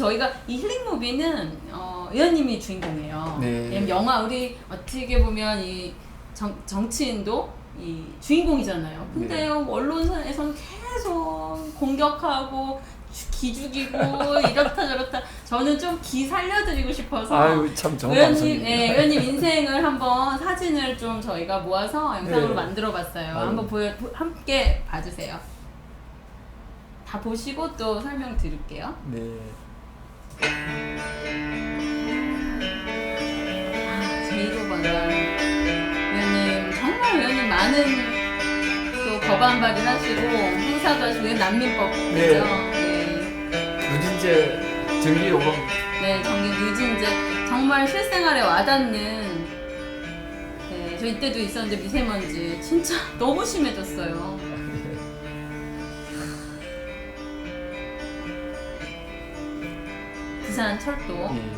저희가 이 힐링 무비는 의원님이 주인공이에요. 네. 영화 우리 어떻게 보면 이 정치인도 이 주인공이잖아요. 근데 네. 언론에서는 계속 공격하고 기죽이고 이렇다 저렇다. 저는 좀 기 살려드리고 싶어서 아유 참 좋은 의원님, 방송입니다. 의원님 인생을 한번 사진을 좀 저희가 모아서 영상으로 네. 만들어봤어요. 아유. 한번 함께 봐주세요. 다 보시고 또 설명 드릴게요. 네. 제1호 번관 의원님 정말 의원님 많은 또 법안 발의하시고 행사도 하시고 난민법 그죠? 네. 누진제 정기요금 네, 정기 누진제 정말 실생활에 와닿는 네, 저 이때도 있었는데 미세먼지 진짜 너무 심해졌어요. 부산 철도 예.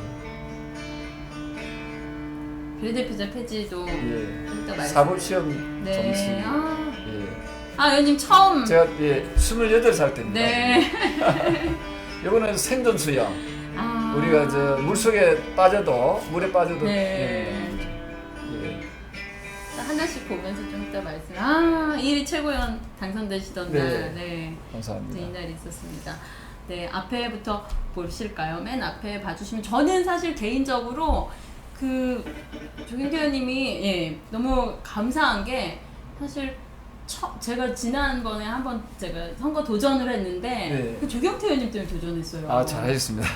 비례대표제 폐지도 예. 좀 이따 말씀. 사법시험 네. 정시. 아, 의원님 처음. 제가 28살 때입니다. 네. 이거는 생존 수영. 아. 우리가 저 물속에 빠져도 물에 빠져도 네. 예. 하나씩 보면서 좀 이따 말씀. 아, 1위 최고위원 당선되시던 네. 날. 네. 감사합니다. 네, 이날이 있었습니다. 네, 앞에부터 보실까요? 맨 앞에 봐주시면 저는 사실 개인적으로 그 조경태 의원님이 예, 너무 감사한 게 사실 제가 지난번에 한번 제가 선거 도전을 했는데 네. 그 조경태 의원님 때문에 도전했어요. 아 잘하셨습니다.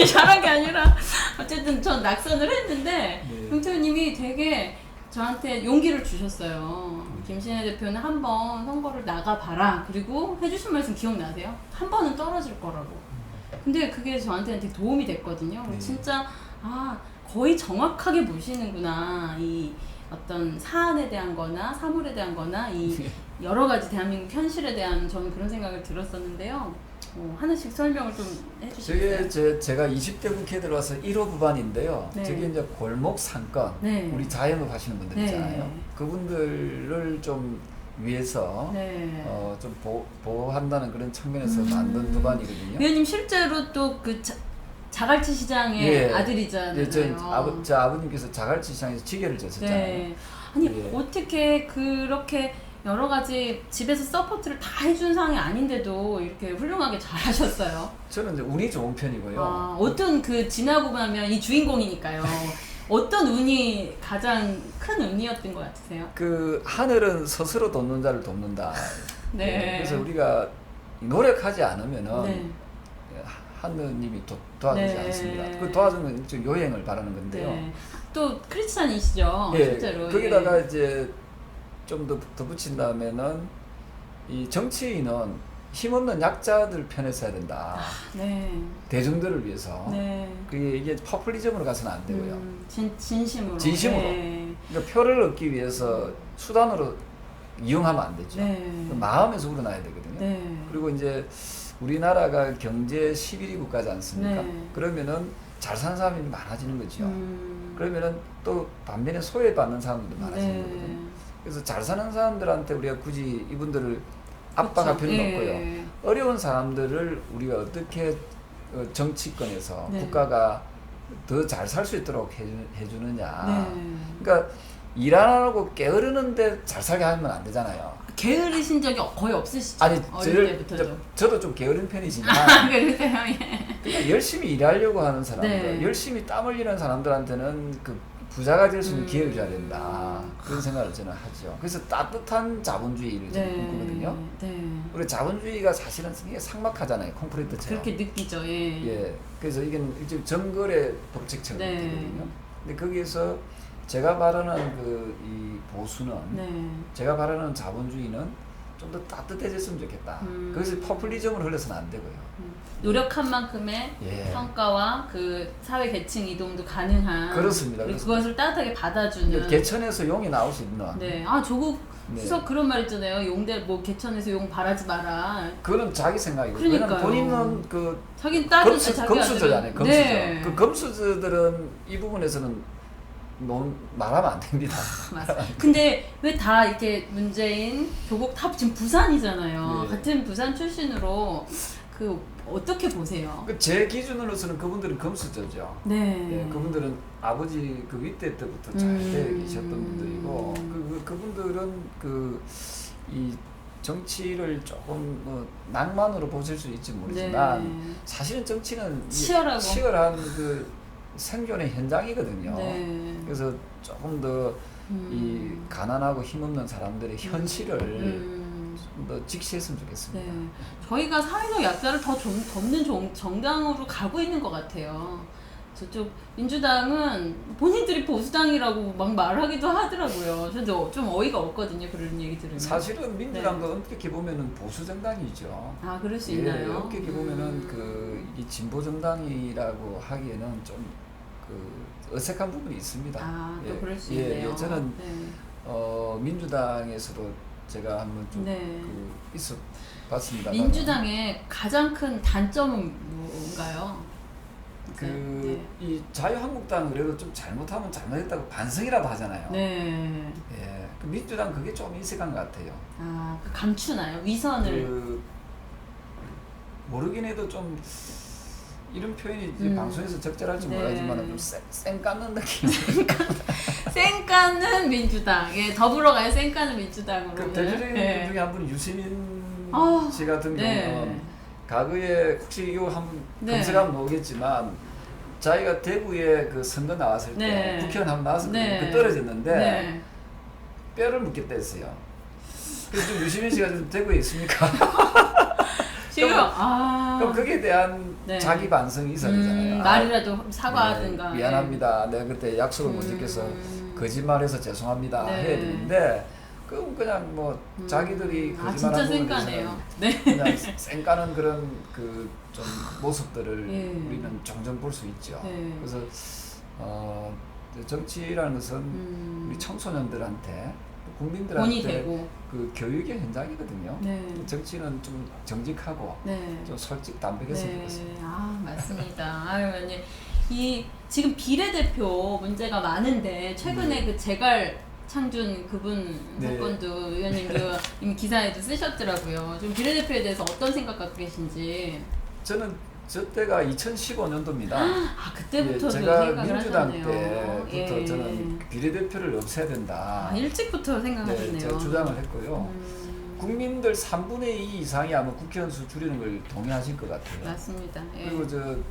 잘한 게 아니라 어쨌든 전 낙선을 했는데 네. 조경태 의원님이 되게 저한테 용기를 주셨어요. 김신혜 대표는 한번 선거를 나가봐라. 그리고 해주신 말씀 기억나세요? 한 번은 떨어질 거라고. 근데 그게 저한테는 되게 도움이 됐거든요. 네. 진짜 거의 정확하게 보시는구나. 이 어떤 사안에 대한 거나 사물에 대한 거나 이 여러 가지 대한민국 현실에 대한 저는 그런 생각을 들었었는데요. 하나씩 설명을 좀 해주시겠어요? 저게 제가 20대 국회에 들어와서 1호 부반인데요. 네. 저게 이제 골목 상권, 네. 우리 자영업 하시는 분들 네. 있잖아요. 그분들을 좀 위해서 네. 좀 보호한다는 그런 측면에서 만든 부반이거든요. 의원님 실제로 또 그 자갈치 시장의 예. 아들이잖아요. 예, 저 아버님께서 자갈치 시장에서 지게를 졌었잖아요. 네. 아니 예. 어떻게 그렇게 여러 가지 집에서 서포트를 다 해준 상황이 아닌데도 이렇게 훌륭하게 잘하셨어요. 저는 이제 운이 좋은 편이고요. 어떤 그 지나고 나면 이 주인공이니까요. 어떤 운이 가장 큰 운이었던 것 같으세요? 그 하늘은 스스로 돕는 자를 돕는다. 네. 그래서 우리가 노력하지 않으면은 네. 하느님이 도와주지 네. 않습니다. 그 도와주는 요행을 바라는 건데요. 네. 또 크리스찬이시죠, 예, 실제로. 거기다가 예. 이제 좀 더 덧붙인다면은 이 정치인은 힘없는 약자들 편에 서야 된다. 네. 대중들을 위해서. 네. 그게 이게 포퓰리즘으로 가서는 안 되고요. 진심으로. 진심으로. 네. 그러니까 표를 얻기 위해서 수단으로 이용하면 안 되죠. 네. 그 마음에서 우러나야 되거든요. 네. 그리고 이제 우리나라가 경제 11위 국가지 않습니까? 네. 그러면은 잘 사는 사람이 많아지는 거죠. 그러면은 또 반면에 소외받는 사람들도 많아지는 네. 거거든요. 그래서 잘 사는 사람들한테 우리가 굳이 이분들을 압박할 그렇죠. 필요는 예. 없고요. 어려운 사람들을 우리가 어떻게 정치권에서 네. 국가가 더 잘 살 수 있도록 해주느냐. 네. 그러니까 일 안 하고 게으르는데 잘 살게 하면 안 되잖아요. 게으르신 적이 거의 없으시죠? 아니, 어릴 때부터도. 저도 좀 게으른 편이지만 그러세요? 예. 그러니까 열심히 일하려고 하는 사람들, 네. 열심히 땀 흘리는 사람들한테는 그 부자가 될 수 있는 기회를 줘야 된다. 그런 생각을 저는 하죠. 그래서 따뜻한 자본주의를 저는 꿈꾸거든요. 네. 우리 자본주의가 사실은 이게 삭막하잖아요. 콘크리트처럼. 그렇게 느끼죠. 예. 예. 그래서 이게 일종의 정글의 법칙처럼 네. 되거든요. 근데 거기에서 제가 말하는 이 보수는 네. 제가 말하는 자본주의는 좀 더 따뜻해졌으면 좋겠다. 그것이 포퓰리즘으로 흘러서는 안 되고요. 노력한 만큼의 예. 성과와 그 사회 계층 이동도 가능한. 그렇습니다. 그리고 그렇습니다. 그것을 따뜻하게 받아주는. 개천에서 용이 나올 수 있는. 네. 조국 네. 수석 그런 말 있잖아요. 용대 개천에서 용 바라지 마라. 그거는 자기 생각이고. 그러니까요. 왜냐면 본인은 자기는 검수저잖아요. 검수저. 네. 그 검수저들은 이 부분에서는 말하면 안 됩니다. 맞아. 근데 왜 다 이렇게 문재인, 조국 다 지금 부산이잖아요. 네. 같은 부산 출신으로 그 어떻게 보세요? 제 기준으로서는 그분들은 금수저죠. 네. 예, 그분들은 아버지 그 윗대 때부터 잘 되어 계셨던 분들이고 그분들은 이 정치를 조금 뭐 낭만으로 보실 수 있지 모르지만 네. 사실은 정치는 치열하고. 치열한 그 생존의 현장이거든요. 네. 그래서 조금 더 이 가난하고 힘없는 사람들의 현실을 좀 더 직시했으면 좋겠습니다. 네. 저희가 사회적 약자를 더 돕는 정당으로 가고 있는 것 같아요. 저쪽 민주당은 본인들이 보수당이라고 막 말하기도 하더라고요. 저도 좀 어이가 없거든요. 그런 얘기 들으면. 사실은 민주당도 엄격히 보면은 보수 정당이죠. 아, 그럴 수 예, 있나요? 엄격히 보면은 이 진보 정당이라고 하기에는 좀 어색한 부분이 있습니다. 아, 또 예, 그럴 수 예, 있네요. 예, 저는 네. 민주당에서도 제가 한번 좀 네. 있어 봤습니다. 민주당의 가장 큰 단점은 뭔가요? 이 자유한국당 그래도 좀 잘못하면 잘못했다고 반성이라도 하잖아요. 네. 예, 그 민주당 그게 좀 인색한 것 같아요. 아, 감추나요? 위선을. 모르긴 해도 좀 이런 표현이 이제 방송에서 적절할지 네. 모르지만 좀 쌩 까는 느낌. 쌩까는 민주당. 예, 더불어가요. 쌩까는 민주당으로. 그 대표적인 네. 분 중에 한 분이 유시민 아, 씨 같은 네. 경우는 과거에 혹시 이거 한번 네. 검색하면 나오겠지만 자기가 대구에 그 선거 나왔을 때 네. 국회의원 한번 나왔었거든요. 네. 그 떨어졌는데 네. 뼈를 묻겠다 했어요. 그래서 좀 유시민 씨가 좀 대구에 있습니까? 지금 그럼 거기에 대한 네. 자기 반성이 있어야 되잖아요. 말이라도 사과하든가. 네, 미안합니다. 내가 그때 약속을 못 지켜서 거짓말해서 죄송합니다. 네. 해야 되는데 그럼 그냥 뭐 자기들이 아, 거짓말한 진짜 부분에 쌩까네요. 대해서는 네. 그냥 쌩까는 그런 그 좀 모습들을 예. 우리는 종종 볼 수 있죠. 네. 그래서 정치라는 것은 우리 청소년들한테 본이 국민들한테 되고. 그 교육의 현장이거든요. 네. 정치는 좀 정직하고 네. 좀 솔직 담백했으면 좋겠습니다. 아, 맞습니다. 아유, 아니, 지금 비례대표 문제가 많은데 최근에 그 재갈 창준 그분 네. 사건도 의원님도 이미 기사에도 쓰셨더라고요. 좀 비례대표에 대해서 어떤 생각 갖고 계신지. 저는 저 때가 2015년도입니다. 아, 그때부터 제가 생각을 민주당 하셨네요. 때부터 예. 저는 비례대표를 없애야 된다. 아, 일찍부터 생각하셨네요. 네, 제가 주장을 했고요. 국민들 3분의 2 이상이 아마 국회의원 수 줄이는 걸 동의하실 것 같아요. 맞습니다. 예. 그리고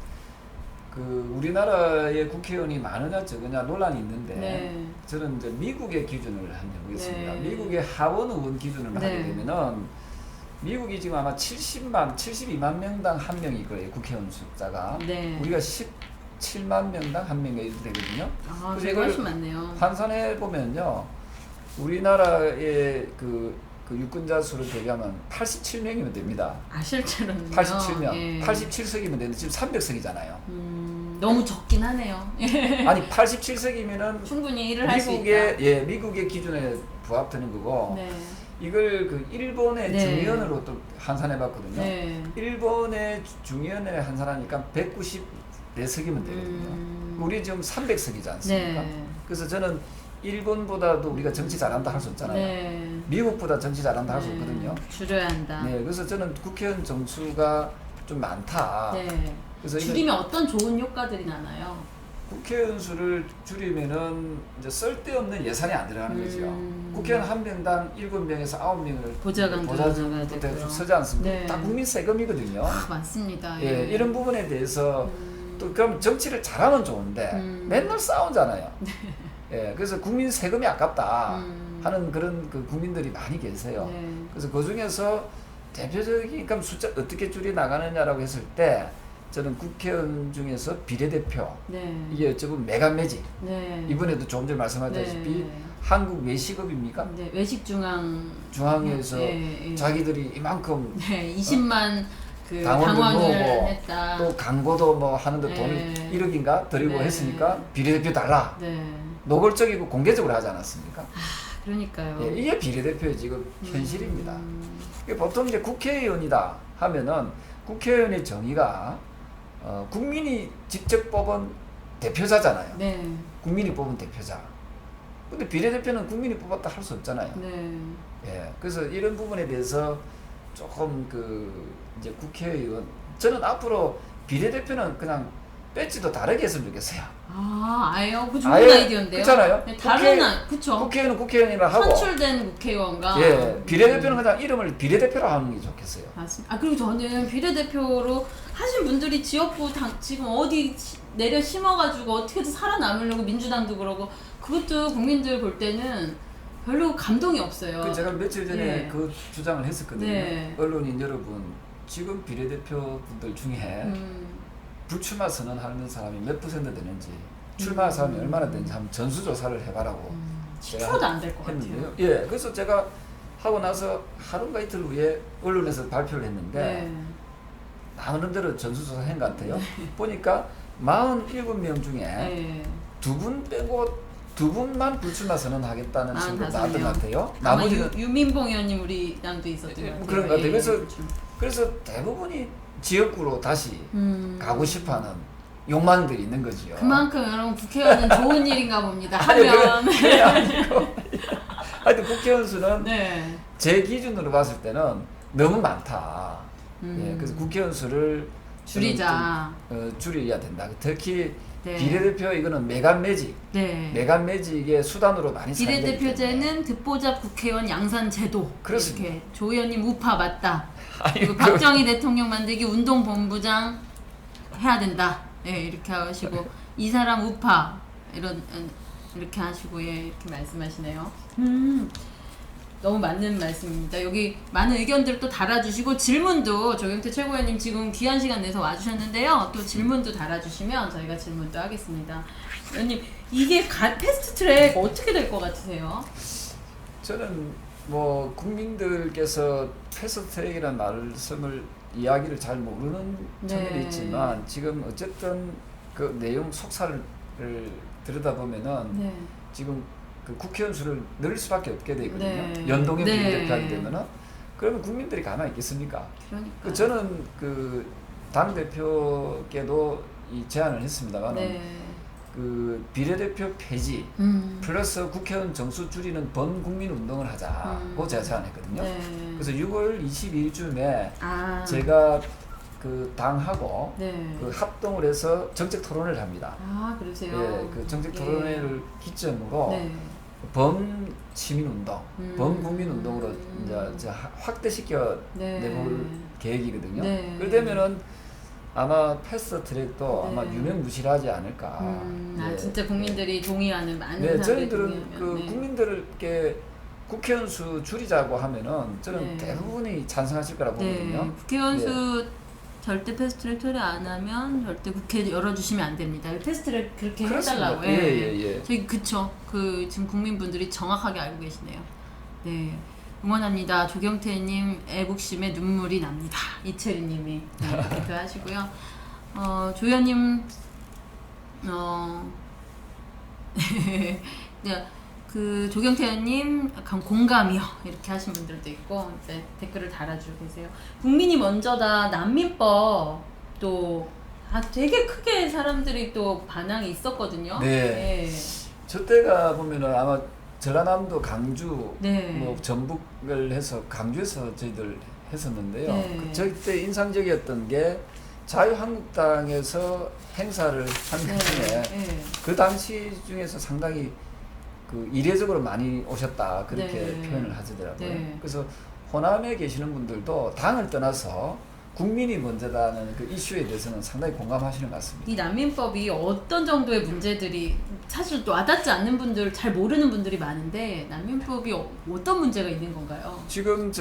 우리나라의 국회의원이 많으냐 적으냐 논란이 있는데 네. 저는 이제 미국의 기준을 한번 해보겠습니다. 네. 미국의 하원 의원 기준을 네. 하게 되면은 미국이 지금 아마 72만 명당 한 명일 거예요. 국회의원 숫자가. 네. 우리가 17만 명당 한 명이 되거든요. 아, 그래서 되게 이걸 훨씬 많네요. 환산해 보면요, 우리나라의 그 유권자 수를 대비하면 87명이면 됩니다. 아, 실제로는요. 87명, 예. 87석이면 되는데 지금 300석이잖아요. 너무 적긴 하네요. 예. 아니 87석이면은 충분히 일을 할 수 있다. 미국의 기준에 부합되는 거고 네. 이걸 그 일본의 네. 중의원으로 또 환산해 봤거든요. 네. 일본의 중의원에 환산하니까 194석이면 되거든요. 우리 지금 300석이지 않습니까? 네. 그래서 저는 일본보다도 우리가 정치 잘한다 할 수 없잖아요. 네. 미국보다 정치 잘한다 할 수 없거든요. 줄여야 한다. 네, 그래서 저는 국회의원 정수가 좀 많다. 네. 그래서 줄이면 어떤 좋은 효과들이 나나요? 국회의원 수를 줄이면은 이제 쓸데없는 예산이 안 들어가는 거죠. 국회의원 한 명당 7명에서 9명을 보좌관도 서지 않습니까? 네. 다 국민 세금이거든요. 아, 맞습니다. 예, 이런 부분에 대해서 또 그럼 정치를 잘하면 좋은데 맨날 싸우잖아요. 예, 그래서 국민 세금이 아깝다 하는 그런 그 국민들이 많이 계세요. 네. 그래서 그 중에서 대표적인 그럼 숫자 어떻게 줄여 나가느냐라고 했을 때 저는 국회의원 중에서 비례대표 네. 이게 어쩌면 메가매직 네. 이번에도 조금 전에 말씀하셨다시피 네. 한국 외식업입니까? 네. 중앙에서 네. 자기들이 이만큼 네. 20만 그 당원을 당원을 모으고 했다. 또 광고도 뭐 하는데 네. 돈을 1억인가 드리고 네. 했으니까 비례대표 달라. 네. 노골적이고 공개적으로 하지 않았습니까? 그러니까요. 예, 이게 비례대표의 지금 현실입니다. 보통 이제 국회의원이다 하면은 국회의원의 정의가 국민이 직접 뽑은 대표자잖아요. 네. 국민이 뽑은 대표자. 근데 비례대표는 국민이 뽑았다 할 수 없잖아요. 네. 예, 그래서 이런 부분에 대해서 조금 이제 국회의원 저는 앞으로 비례대표는 그냥 배지도 다르게 했으면 좋겠어요. 아예요? 그 좋은 아예 아이디어인데요. 그렇잖아요. 네, 다른 그쵸. 국회의원은 국회의원이라 하고 선출된 국회의원과 예, 비례대표는 그냥 이름을 비례대표로 하는 게 좋겠어요. 맞습니다. 그리고 저는 비례대표로 하신 분들이 지역구 지금 어디 내려 심어가지고 어떻게든 살아남으려고 민주당도 그러고 그것도 국민들 볼 때는 별로 감동이 없어요. 제가 며칠 전에 네. 그 주장을 했었거든요. 네. 언론인 여러분, 지금 비례대표분들 중에 불출마 선언하는 사람이 몇 퍼센트 되는지, 출마할 사람이 얼마나 되는지 한번 전수조사를 해봐라고 10%도 안 될 것 같아요. 했는데요. 예, 그래서 제가 하고 나서 하루가 이틀 후에 언론에서 발표를 했는데 네. 나오는 대로 전수조사 한 것 같아요. 보니까 47명 중에 네. 두 분 빼고 두 분만 불출마 선언하겠다는 친구가 나왔던 것 같아요. 아마 나머지는 유민봉 의원님 우리 남도 있었던 것 예, 같아요. 그런 것 같아요. 예, 그래서 그렇죠. 그래서 대부분이 지역구로 다시 가고 싶어하는 욕망들이 있는 거지요. 그만큼 여러분 국회의원은 좋은 일인가 봅니다. 아니, 하면 그게 아니고 하여튼 국회의원 수는 네. 제 기준으로 봤을 때는 너무 많다. 음. 예, 그래서 국회의원 수를 줄이자. 줄여야 된다. 특히 네. 비례대표 이거는 매간 매직, 네. 매간 매직의 수단으로 많이 사용되기 때문에. 비례대표제는 듣보잡 국회의원 양산 제도. 그렇습니다. 이렇게 조 의원님 우파 맞다. 아니, 그리고 박정희 대통령 만들기 운동본부장 해야 된다. 예, 이렇게 하시고 이 사람 우파 이렇게 하시고 예, 이렇게 말씀하시네요. 너무 맞는 말씀입니다. 여기 많은 의견들 또 달아주시고 질문도 조경태 최고위원님 지금 귀한 시간 내서 와주셨는데요. 또 질문도 달아주시면 저희가 질문도 하겠습니다. 의원님 이게 패스트트랙 어떻게 될 것 같으세요? 저는 뭐 국민들께서 패스트트랙이라는 말씀을 이야기를 잘 모르는 네. 측면이 있지만 지금 어쨌든 그 내용 속사를 들여다보면은 네. 지금 그 국회의원 수를 늘릴 수밖에 없게 되거든요. 네. 연동형 네. 비례대표하게 되면은 그러면 국민들이 가만히 있겠습니까? 그러니까. 저는 그 당 대표께도 이 제안을 했습니다만 네. 그 비례대표 폐지 플러스 국회의원 정수 줄이는 범국민 운동을 하자고 제가 제안했거든요. 네. 그래서 6월 22일쯤에 아. 제가 그 당하고 네. 그 합동을 해서 정책 토론을 합니다. 아, 그러세요? 예, 그 정책 토론회를 기점으로 네. 범시민운동, 범국민운동으로 이제 확대시켜 네. 내볼 계획이거든요. 네. 그러면은 아마 패스트트랙도 네. 아마 유명무실하지 않을까. 예. 진짜 국민들이 동의하는 많은 네, 사람들이 저희들은 동의하면, 그 네. 국민들께 국회의원 수 줄이자고 하면은 저는 네. 대부분이 찬성하실 거라고 보거든요. 네, 국회의원 수 절대 패스트트랙 처리 안 하면 절대 국회 열어주시면 안 됩니다. 패스트트랙 그렇게 그렇습니다. 해달라고. 예. 저희 그쵸. 그 지금 국민분들이 정확하게 알고 계시네요. 네. 응원합니다. 조경태님 애국심에 눈물이 납니다. 이채리님이 대표하시고요. 조 의원님 네, 그 조경태 의원님 약간 공감이요 이렇게 하신 분들도 있고 이제 댓글을 달아주고 계세요. 국민이 먼저다 난민법 또 되게 크게 사람들이 또 반항이 있었거든요. 네. 저 때가 보면은 아마 전라남도 강주, 네. 뭐 전북을 해서 강주에서 저희들 했었는데요. 네. 저때 인상적이었던 게 자유한국당에서 행사를 한 중에 그 당시 중에서 상당히 그 이례적으로 많이 오셨다 그렇게 네. 표현을 하시더라고요. 네. 그래서 호남에 계시는 분들도 당을 떠나서 국민이 먼저다는 그 이슈에 대해서는 상당히 공감하시는 것 같습니다. 이 난민법이 어떤 정도의 문제들이 사실 또 와닿지 않는 분들 잘 모르는 분들이 많은데 난민법이 어떤 문제가 있는 건가요? 지금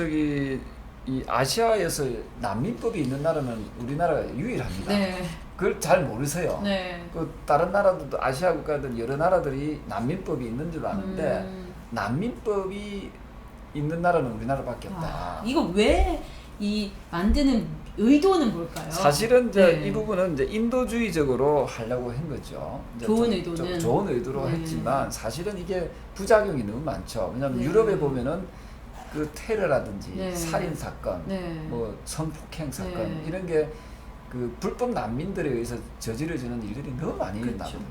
이 아시아에서 난민법이 있는 나라는 우리나라가 유일합니다. 네. 그걸 잘 모르세요. 네. 그 다른 나라들도 아시아 국가들 여러 나라들이 난민법이 있는 줄 아는데 난민법이 있는 나라는 우리나라밖에 없다. 이거 왜 이 만드는 의도는 뭘까요? 사실은 이제 네. 이 부분은 이제 인도주의적으로 하려고 한 거죠. 이제 좋은 의도는 좋은 의도로 네. 했지만 사실은 이게 부작용이 너무 많죠. 왜냐하면 네. 유럽에 보면은 그 테러라든지 네. 살인 사건, 네. 뭐 성폭행 사건 네. 이런 게 그 불법 난민들에 의해서 저지러지는 일들이 너무 많이 그렇죠. 나거든요.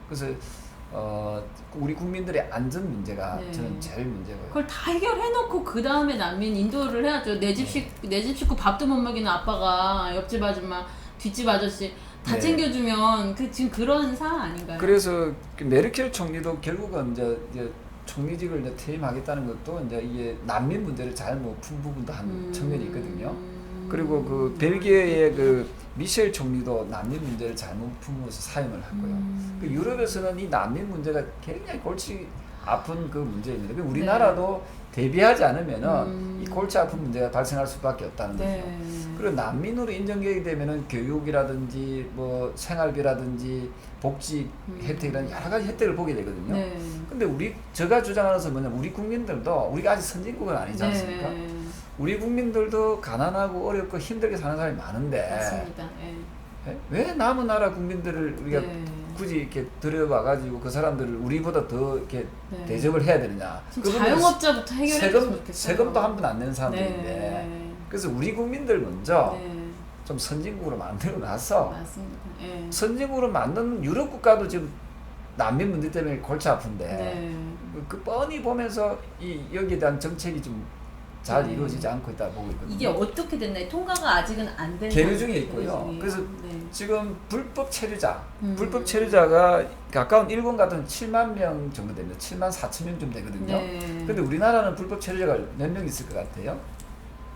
그래서 우리 국민들의 안전 문제가 네. 저는 제일 문제고요. 그걸 다 해결해놓고 그 다음에 난민 인도를 해야죠. 내 집 식구 밥도 못 먹이는 아빠가 옆집 아줌마, 뒷집 아저씨 다 네. 챙겨주면 지금 그런 상황 아닌가요? 그래서 그 메르켈 총리도 결국은 이제 총리직을 이제 퇴임하겠다는 것도 이제 이게 난민 문제를 잘 못 푼 부분도 한 측면이 있거든요. 그리고 그 벨기에의 그 미셸 총리도 난민 문제를 잘못 품어서 사임을 했고요. 그 유럽에서는 이 난민 문제가 굉장히 골치 아픈 그 문제입니다. 그 우리나라도 대비하지 않으면은 이 골치 아픈 문제가 발생할 수밖에 없다는 거죠. 네. 그리고 난민으로 인정되게 되면은 교육이라든지 뭐 생활비라든지 복지 혜택이라는 여러 가지 혜택을 보게 되거든요. 네. 근데 제가 주장하는 것은 뭐냐면 우리 국민들도 우리가 아직 선진국은 아니지 않습니까? 네. 우리 국민들도 가난하고 어렵고 힘들게 사는 사람이 많은데 맞습니다. 네. 왜 남은 나라 국민들을 우리가 네. 굳이 이렇게 들여와가지고 그 사람들을 우리보다 더 이렇게 네. 대접을 해야 되느냐? 지금 자영업자부터 해결했으면 좋겠어요. 세금도 한 번 안 내는 사람들인데 네. 그래서 우리 국민들 먼저 네. 좀 선진국으로 만들어 놔서 맞습니다. 네. 선진국으로 만든 유럽 국가도 지금 난민 문제 때문에 골치 아픈데 네. 그 뻔히 보면서 여기에 대한 정책이 좀 잘 네. 이루어지지 않고 있다 보고 있거든요. 이게 어떻게 됐나요? 통과가 아직은 안 된 계류 중에 있고요. 계류 중이에요. 그래서 네. 지금 불법 체류자가 가까운 일본 같은 7만 명 정도 됩니다. 7만 4천 명 좀 되거든요. 네. 근데 우리나라는 불법 체류자가 몇 명 있을 것 같아요?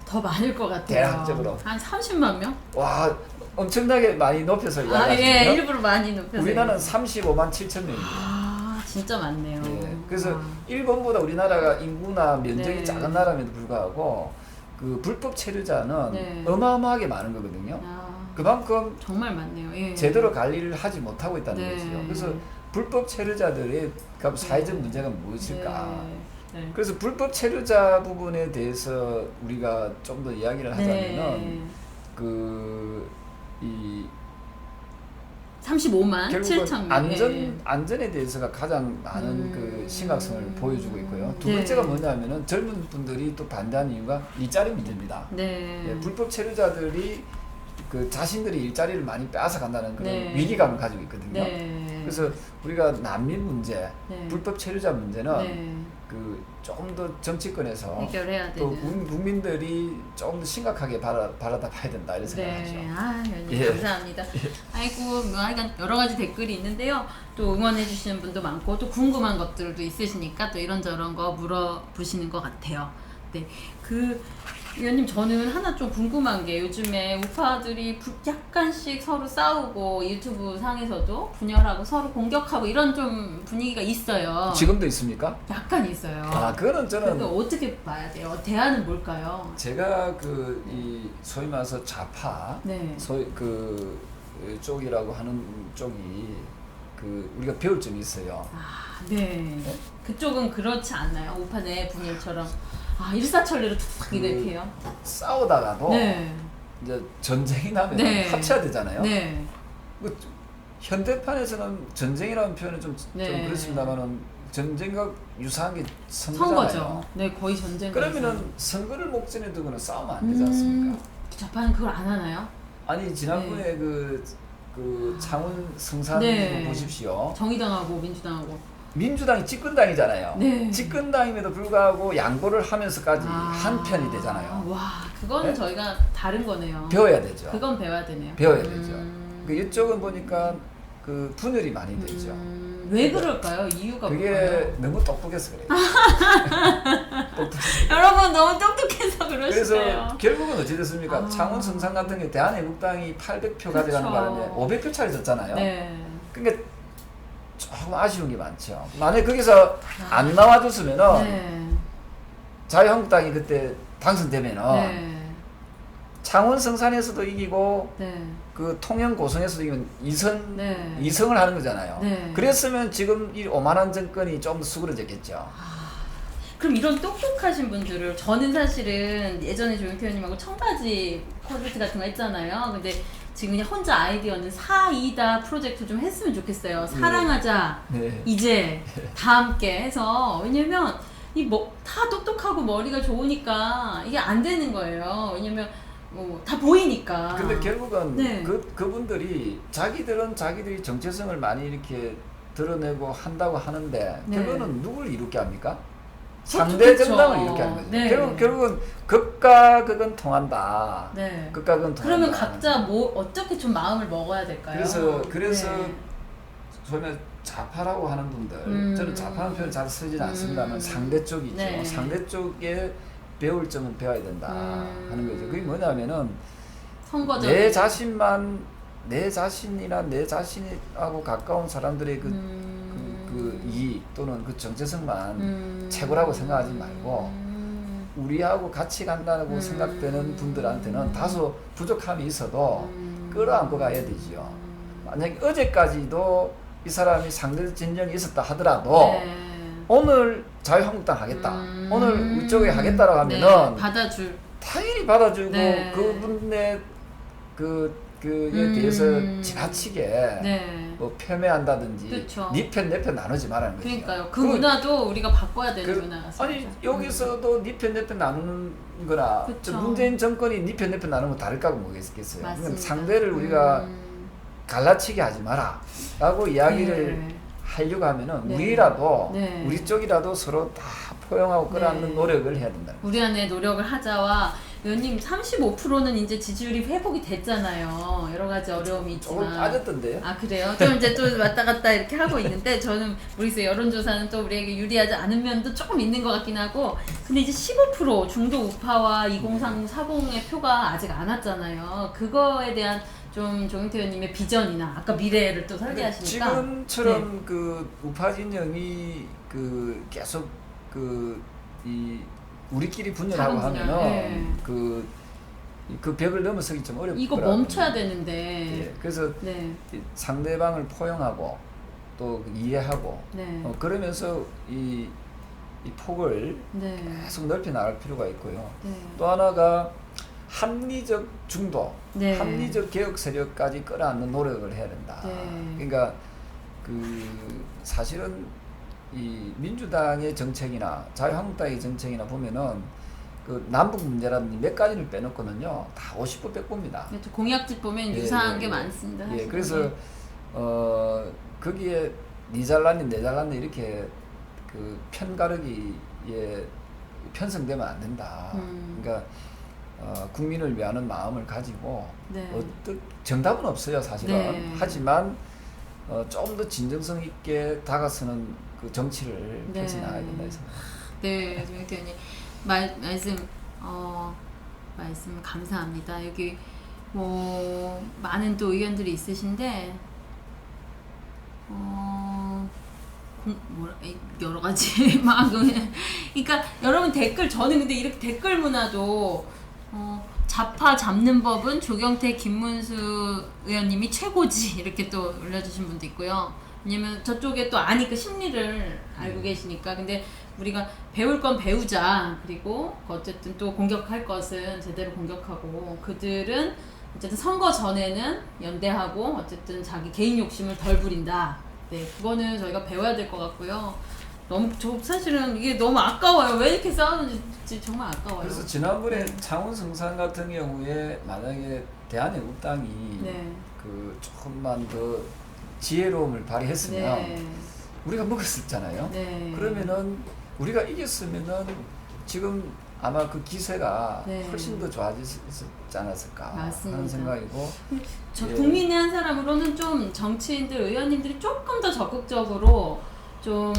더 많을 것 같아요. 대략적으로. 한 30만 명? 와, 엄청나게 많이 높여서 아, 이야기하시네요. 예, 일부러 많이 높여서. 우리나라는 35만 7천 명입니다. 아, 진짜 많네요. 예, 그래서 아. 일본보다 우리나라가 인구나 면적이 네. 작은 나라임에도 불구하고 그 불법 체류자는 네. 어마어마하게 많은 거거든요. 아, 그만큼 정말 많네요. 예. 제대로 관리를 하지 못하고 있다는 네. 거죠. 그래서 불법 체류자들의 사회적 문제가 무엇일까? 네. 네. 그래서 불법 체류자 부분에 대해서 우리가 좀 더 이야기를 하자면은 네. 이 35만 결국은 7천 명. 안전에 대해서가 가장 많은 그 심각성을 보여주고 있고요. 두 번째가 네. 뭐냐면은 젊은 분들이 또 반대하는 이유가 일자리 문제입니다. 네. 예, 불법 체류자들이 그 자신들이 일자리를 많이 빼앗아 간다는 그런 네. 위기감을 가지고 있거든요. 네. 그래서 우리가 난민 문제, 네. 불법 체류자 문제는 네. 그 조금 더 정치권에서 해결해야 또 되는. 국민들이 조금 더 심각하게 바라다 봐야 된다 이런 생각하죠. 네, 아, 의원님 예. 감사합니다. 아이고, 뭐 하여간 여러 가지 댓글이 있는데요. 또 응원해 주시는 분도 많고 또 궁금한 것들도 있으시니까 또 이런저런 거 물어보시는 것 같아요. 네, 의원님 저는 하나 좀 궁금한 게 요즘에 우파들이 약간씩 서로 싸우고 유튜브 상에서도 분열하고 서로 공격하고 이런 좀 분위기가 있어요. 지금도 있습니까? 약간 있어요. 아, 그거는 저는 그거 어떻게 봐야 돼요? 대안은 뭘까요? 제가 이 소위 말해서 좌파 네. 쪽이라고 하는 쪽이 우리가 배울 점이 있어요. 아, 네. 그쪽은 그렇지 않나요? 우파 내 분열처럼 일사천리로 툭툭 이렇게 해요? 싸우다가도 네. 이제 전쟁이 나면 네. 합쳐야 되잖아요. 네. 현대판에서는 전쟁이라는 표현은 좀 네. 그렇습니다만은 전쟁과 유사한 게 선거잖아요. 선거죠. 네, 거의 전쟁. 그러면은 선거를 목전에 두고는 싸우면 안 되지 않습니까? 좌파는 그걸 안 하나요? 아니 지난번에 그 창원 성산 네. 보십시오. 정의당하고 민주당하고. 민주당이 집권당이잖아요. 네. 집권당임에도 불구하고 양보를 하면서까지 한 편이 되잖아요. 와, 그거는 네? 저희가 다른 거네요. 배워야 되죠. 그건 배워야 되네요. 배워야 되죠. 이쪽은 보니까 그 분열이 많이 되죠. 왜 그럴까요? 이유가 그게 뭘까요? 너무 똑똑해서 그래요. 똑똑해서. 여러분 너무 똑똑해서 그래서 그러시네요. 결국은 어찌 됐습니까? 창원 성산 같은 게 대한애국당이 800표 가져가는 그쵸. 바람에 500표 차이 졌잖아요. 네. 그러니까 조금 아쉬운 게 많죠. 만약에 거기서 안 나와줬으면은 네. 자유한국당이 그때 당선되면은 네. 창원 성산에서도 이기고 네. 그 통영 고성에서도 이기면 네. 2성을 하는 거잖아요. 네. 그랬으면 지금 이 오만한 정권이 좀 더 수그러졌겠죠. 그럼 이런 똑똑하신 분들을 저는 사실은 예전에 조영태 의원님하고 청바지 콘서트 같은 거 했잖아요. 근데 지금 그냥 혼자 아이디어는 사이다 프로젝트 좀 했으면 좋겠어요. 사랑하자. 네. 이제 다 함께 해서 왜냐면 다 똑똑하고 머리가 좋으니까 이게 안 되는 거예요. 왜냐면 다 보이니까. 근데 결국은 네. 그분들이 자기들이 정체성을 많이 이렇게 드러내고 한다고 하는데 네. 결국은 누굴 이롭게 합니까? 그렇죠, 상대 그렇죠. 정당을 이롭게 하는 거죠. 네. 결국은 극과 극은 통한다. 네. 극과 극은 통한다. 그러면 각자 뭐 어떻게 좀 마음을 먹어야 될까요? 그래서 네. 소위 좌파라고 하는 분들, 저는 좌파는 표현 잘 쓰지는 않습니다만 상대 쪽이죠. 네. 상대 쪽에 배울 점은 배워야 된다 하는 거죠. 그게 뭐냐면은 선거적 내 자신만, 내 자신이나 내 자신하고 가까운 사람들의 그 이익 또는 그 정체성만 최고라고 생각하지 말고 우리하고 같이 간다고 생각되는 분들한테는 다소 부족함이 있어도 끌어안고 가야 되지요. 만약에 어제까지도 이 사람이 상대 진영이 있었다 하더라도 네. 오늘 자유한국당 하겠다, 오늘 이쪽에 하겠다라고 하면은 네. 받아줄 당연히 받아주고 네. 그분의 그에 대해서 지나치게 네. 뭐 폄훼한다든지 그쵸. 네 편 내 편 나누지 말라는 거죠. 그러니까요. 그 문화도 우리가 바꿔야 되는 문화 같습니다. 아니 여기서도 네 편 내 편 나누는 거나 그쵸. 문재인 정권이 네 편 내 편 나누면 다를까고 뭐겠어요. 맞습니다. 상대를 우리가 갈라치게 하지 마라 라고 이야기를 네. 하려고 하면은 네. 우리라도 네. 우리 쪽이라도 서로 다 포용하고 끌어안는 네. 노력을 해야 된다는 거죠. 우리 안에 노력을 하자와 의원님 35%는 이제 지지율이 회복이 됐잖아요. 여러 가지 어려움이 조금 있지만. 빠졌던데요. 아 그래요? 좀 이제 또 왔다 갔다 이렇게 하고 있는데 저는 모르겠어요. 여론조사는 또 우리에게 유리하지 않은 면도 조금 있는 것 같긴 하고 근데 이제 15% 중도 우파와 2030, 40의 표가 아직 안 왔잖아요. 그거에 대한 좀 조경태 의원님의 비전이나 아까 미래를 또 설계하시니까 지금처럼 네. 그 우파 진영이 계속 이 우리끼리 분열하고 작은 분열, 하면은 네. 그 벽을 넘어서기 좀 어렵고 이거 멈춰야 되는데 예, 그래서 네. 이 상대방을 포용하고 또 이해하고 네. 그러면서 이 폭을 네. 계속 넓혀 나갈 필요가 있고요. 네. 또 하나가 합리적 중도, 네. 합리적 개혁 세력까지 끌어안는 노력을 해야 된다. 네. 그러니까 사실은 이 민주당의 정책이나 자유한국당의 정책이나 보면은 그 남북 문제라든지 몇 가지를 빼놓고는요 다 50부 100부입니다. 공약집 보면 유사한 게 많습니다. 예, 사실. 그래서 거기에 니 잘났니 내 잘났니 이렇게 그 편가르기에 편성되면 안 된다. 그러니까 국민을 위하는 마음을 가지고 네. 정답은 없어요 사실은. 네. 하지만 좀 더 진정성 있게 다가서는 그 정치를 네. 펼쳐나가야 된다 해서. 네, 조경태 의원님 말씀 감사합니다. 여기 뭐 많은 또 의견들이 있으신데 여러 가지 막 그러니까 여러분 댓글 저는 근데 이렇게 댓글 문화도 좌파 잡는 법은 조경태 김문수 의원님이 최고지 이렇게 또 올려주신 분도 있고요. 왜냐면 저쪽에 또 아니까 심리를 알고 계시니까 근데 우리가 배울 건 배우자 그리고 어쨌든 또 공격할 것은 제대로 공격하고 그들은 어쨌든 선거 전에는 연대하고 어쨌든 자기 개인 욕심을 덜 부린다. 네, 그거는 저희가 배워야 될 것 같고요. 저 사실은 이게 너무 아까워요. 왜 이렇게 싸우는지 정말 아까워요. 그래서 지난번에 창원성산 같은 경우에 만약에 대한애국당이 네. 조금만 더 지혜로움을 발휘했으면 네. 우리가 먹었었잖아요. 네. 그러면은 우리가 이겼으면은 지금 아마 그 기세가 네. 훨씬 더 좋아지지 않았을까 맞습니다. 하는 생각이고 저 예. 국민의 한 사람으로는 좀 정치인들, 의원님들이 조금 더 적극적으로 좀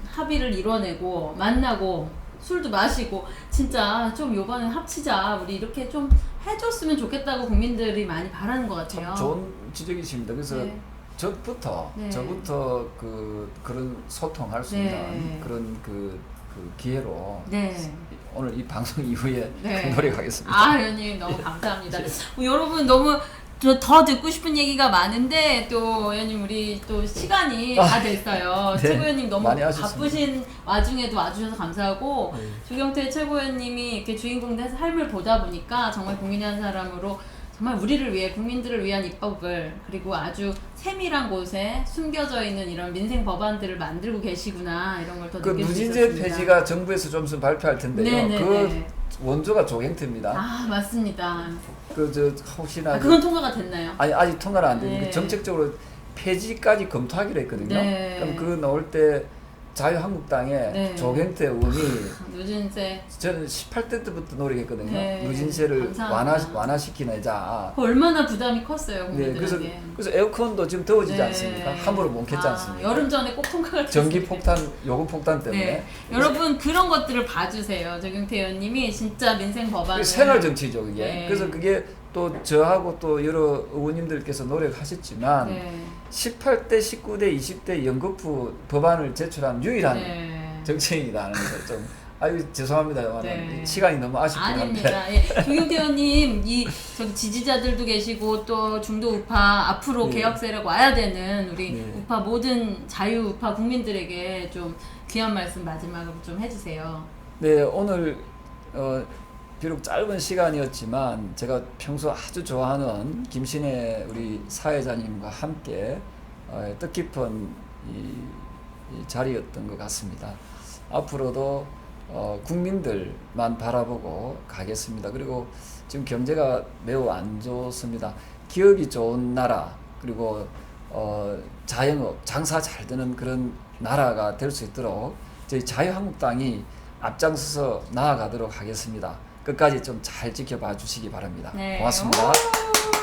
합의를 이뤄내고 만나고 술도 마시고 진짜 좀 요번에 합치자 우리 이렇게 좀 해줬으면 좋겠다고 국민들이 많이 바라는 것 같아요. 참 좋은 지적이십니다. 그래서 네. 저부터 그런 소통할 수 네. 있는 그런 그 기회로 네. 오늘 이 방송 이후에 네. 노력하겠습니다. 아, 의원님 너무 감사합니다. 여러분 너무 더 듣고 싶은 얘기가 많은데 또 의원님 우리 또 시간이 다 됐어요. 네. 최고위원님 너무 많이 하셨습니다. 바쁘신 와중에도 와주셔서 감사하고 네. 조경태 최고위원님이 이렇게 주인공 돼서 삶을 보다 보니까 정말 국민의 한 사람으로 정말 우리를 위해 국민들을 위한 입법을 그리고 아주 세밀한 곳에 숨겨져 있는 이런 민생 법안들을 만들고 계시구나 이런 걸 더 그 느낄 수 누진제 있었습니다. 폐지가 정부에서 좀 있으면 발표할 텐데요. 네네네. 그 원조가 조경태입니다. 아 맞습니다. 혹시나 그건 통과가 됐나요? 아니 아직 통과는 안 되니까 네. 정책적으로 폐지까지 검토하기로 했거든요. 네. 그럼 그 나올 때 자유한국당의 네. 조경태 의원이 누진세 저는 18대 때부터 노력했거든요. 네. 누진세를 감사합니다. 완화시키자. 얼마나 부담이 컸어요 네, 국민들에게. 그래서 에어컨도 지금 더워지지 네. 않습니까? 함부로 못 켰지 않습니까? 여름 전에 꼭 통과가 전기 됐을 폭탄, 요금 폭탄 때문에. 네. 여러분 그런 것들을 봐주세요. 조경태 의원님이 진짜 민생 법안을 생활 정치죠, 그게. 네. 그래서 그게 또 저하고 또 여러 의원님들께서 노력하셨지만 네. 18대, 19대, 20대 연거푸 법안을 제출한 유일한 네. 정치인이라는 거 좀 아유 죄송합니다만 네. 시간이 너무 아쉽긴 한데. 아닙니다. 예. 조경태 의원님 이 저기 지지자들도 계시고 또 중도 우파 앞으로 네. 개혁 세력 와야 되는 우리 네. 우파 모든 자유 우파 국민들에게 좀 귀한 말씀 마지막으로 좀 해주세요. 네, 오늘 비록 짧은 시간이었지만 제가 평소 아주 좋아하는 김신혜 우리 사회자님과 함께 뜻깊은 이 자리였던 것 같습니다. 앞으로도 국민들만 바라보고 가겠습니다. 그리고 지금 경제가 매우 안 좋습니다. 기업이 좋은 나라 그리고 자영업, 장사 잘 되는 그런 나라가 될 수 있도록 저희 자유한국당이 앞장서서 나아가도록 하겠습니다. 끝까지 좀 잘 지켜봐 주시기 바랍니다. 네. 고맙습니다. 오!